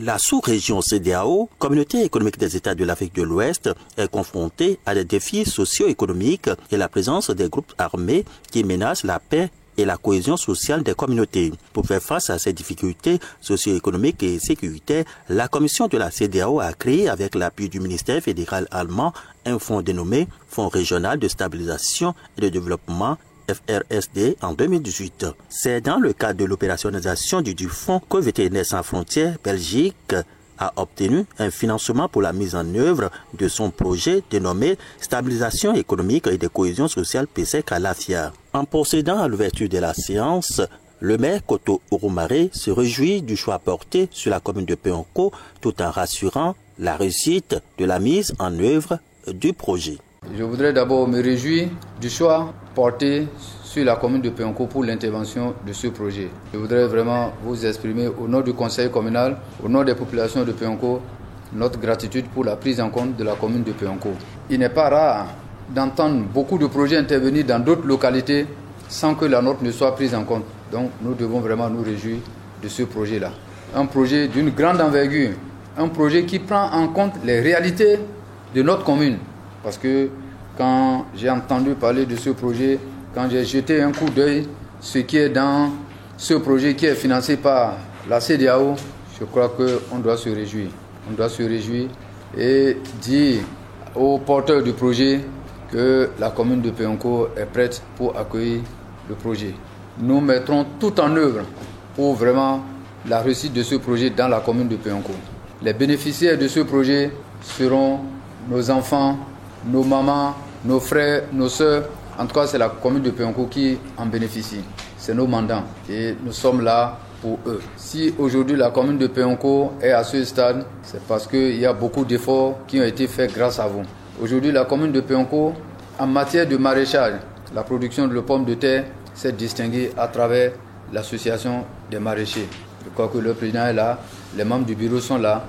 La sous-région CEDEAO, Communauté économique des États de l'Afrique de l'Ouest, est confrontée à des défis socio-économiques et la présence des groupes armés qui menacent la paix et la cohésion sociale des communautés. Pour faire face à ces difficultés socio-économiques et sécuritaires, la commission de la CEDEAO a créé avec l'appui du ministère fédéral allemand un fonds dénommé Fonds régional de stabilisation et de développement FRSD en 2018. C'est dans le cadre de l'opérationnalisation du fonds que Vétérinaires sans frontières Belgique a obtenu un financement pour la mise en œuvre de son projet dénommé Stabilisation économique et de cohésion sociale PSEC à l'AFIA. En procédant à l'ouverture de la séance, le maire Koto Urumare se réjouit du choix porté sur la commune de Peonko tout en rassurant la réussite de la mise en œuvre du projet. Je voudrais d'abord me réjouir du choix porté sur la commune de Peonko pour l'intervention de ce projet. Je voudrais vraiment vous exprimer au nom du conseil communal, au nom des populations de Peonko, notre gratitude pour la prise en compte de la commune de Peonko. Il n'est pas rare d'entendre beaucoup de projets intervenir dans d'autres localités sans que la nôtre ne soit prise en compte. Donc nous devons vraiment nous réjouir de ce projet-là. Un projet d'une grande envergure, un projet qui prend en compte les réalités de notre commune. Parce que quand j'ai entendu parler de ce projet, quand j'ai jeté un coup d'œil, ce qui est dans ce projet qui est financé par la CEDEAO, je crois qu'on doit se réjouir. On doit se réjouir et dire aux porteurs du projet que la commune de Peonko est prête pour accueillir le projet. Nous mettrons tout en œuvre pour vraiment la réussite de ce projet dans la commune de Peonko. Les bénéficiaires de ce projet seront nos enfants, nos mamans, nos frères, nos sœurs. En tout cas, c'est la commune de Peonko qui en bénéficie. C'est nos mandants et nous sommes là pour eux. Si aujourd'hui la commune de Peonko est à ce stade, c'est parce qu'il y a beaucoup d'efforts qui ont été faits grâce à vous. Aujourd'hui, la commune de Peonko, en matière de maraîchage, la production de pommes de terre s'est distinguée à travers l'association des maraîchers. Je crois que le président est là, les membres du bureau sont là.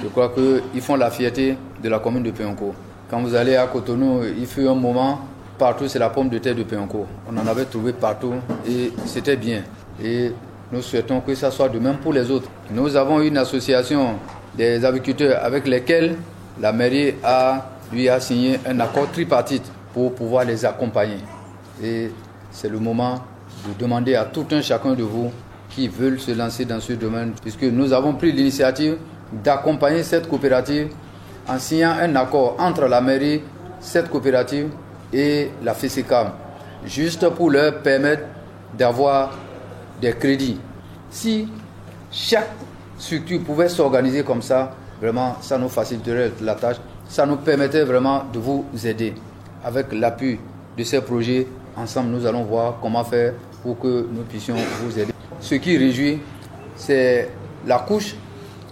Je crois qu'ils font la fierté de la commune de Peonko. Quand vous allez à Cotonou, il fut un moment, partout c'est la pomme de terre de Peonko. On en avait trouvé partout et c'était bien. Et nous souhaitons que ça soit de même pour les autres. Nous avons une association des agriculteurs avec lesquels la mairie lui a signé un accord tripartite pour pouvoir les accompagner. Et c'est le moment de demander à tout un chacun de vous qui veulent se lancer dans ce domaine, puisque nous avons pris l'initiative d'accompagner cette coopérative en signant un accord entre la mairie, cette coopérative et la FESECAM, juste pour leur permettre d'avoir des crédits. Si chaque structure pouvait s'organiser comme ça, vraiment, ça nous faciliterait la tâche, ça nous permettait vraiment de vous aider. Avec l'appui de ces projets, ensemble, nous allons voir comment faire pour que nous puissions vous aider. Ce qui réjouit, c'est la couche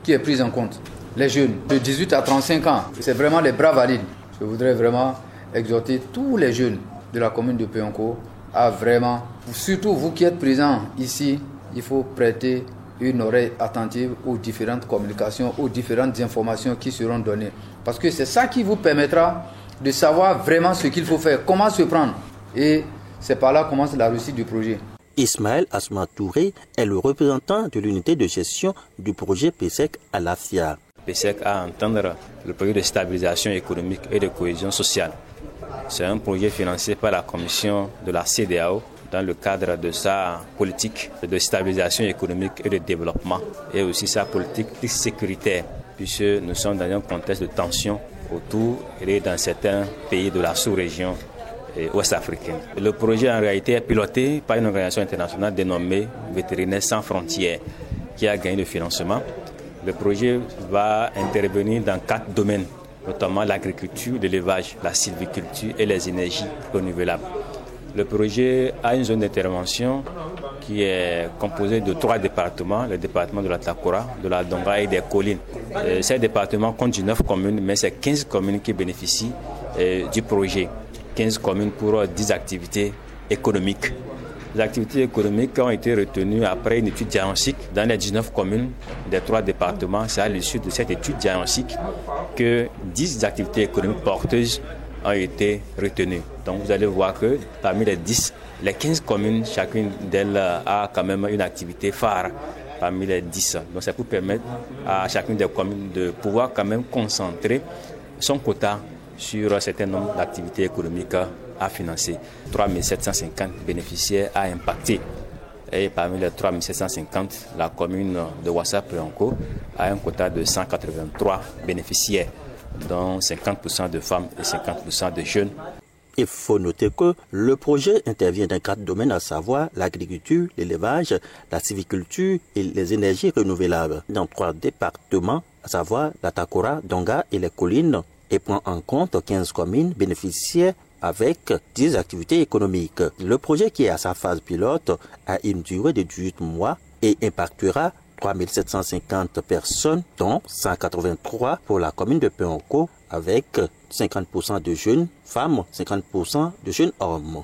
qui est prise en compte. Les jeunes de 18 à 35 ans, c'est vraiment les bras valides. Je voudrais vraiment exhorter tous les jeunes de la commune de Peonko à vraiment, surtout vous qui êtes présents ici, il faut prêter une oreille attentive aux différentes communications, aux différentes informations qui seront données. Parce que c'est ça qui vous permettra de savoir vraiment ce qu'il faut faire, comment se prendre. Et c'est par là que commence la réussite du projet. Ismaël Asma Touré est le représentant de l'unité de gestion du projet PSEC à l'AFIA. PSEC a à entendre le projet de stabilisation économique et de cohésion sociale. C'est un projet financé par la commission de la CEDEAO dans le cadre de sa politique de stabilisation économique et de développement et aussi sa politique sécuritaire, puisque nous sommes dans un contexte de tension autour et dans certains pays de la sous-région ouest-africaine. Le projet en réalité est piloté par une organisation internationale dénommée Vétérinaires sans frontières qui a gagné le financement. Le projet va intervenir dans 4 domaines, notamment l'agriculture, l'élevage, la sylviculture et les énergies renouvelables. Le projet a une zone d'intervention qui est composée de 3 départements, le département de la Takora, de la Donga et des collines. Ces départements comptent 19 communes, mais c'est 15 communes qui bénéficient du projet. 15 communes pour 10 activités économiques. Les activités économiques ont été retenues après une étude diagnostique dans les 19 communes des 3 départements. C'est à l'issue de cette étude diagnostique que 10 activités économiques porteuses ont été retenues. Donc vous allez voir que parmi les 10, les 15 communes, chacune d'elles a quand même une activité phare parmi les 10. Donc c'est pour permettre à chacune des communes de pouvoir quand même concentrer son quota sur un certain nombre d'activités économiques à financer. 3750 bénéficiaires à impacter. Et parmi les 3750, la commune de Ouassa-Préonco a un quota de 183 bénéficiaires, dont 50% de femmes et 50% de jeunes. Il faut noter que le projet intervient dans 4 domaines, à savoir l'agriculture, l'élevage, la sylviculture et les énergies renouvelables, dans 3 départements, à savoir la Takora, Donga et les collines, et prend en compte 15 communes bénéficiaires avec 10 activités économiques. Le projet, qui est à sa phase pilote, a une durée de 18 mois et impactera 3750 personnes, dont 183 pour la commune de Péonco, avec 50% de jeunes femmes, 50% de jeunes hommes.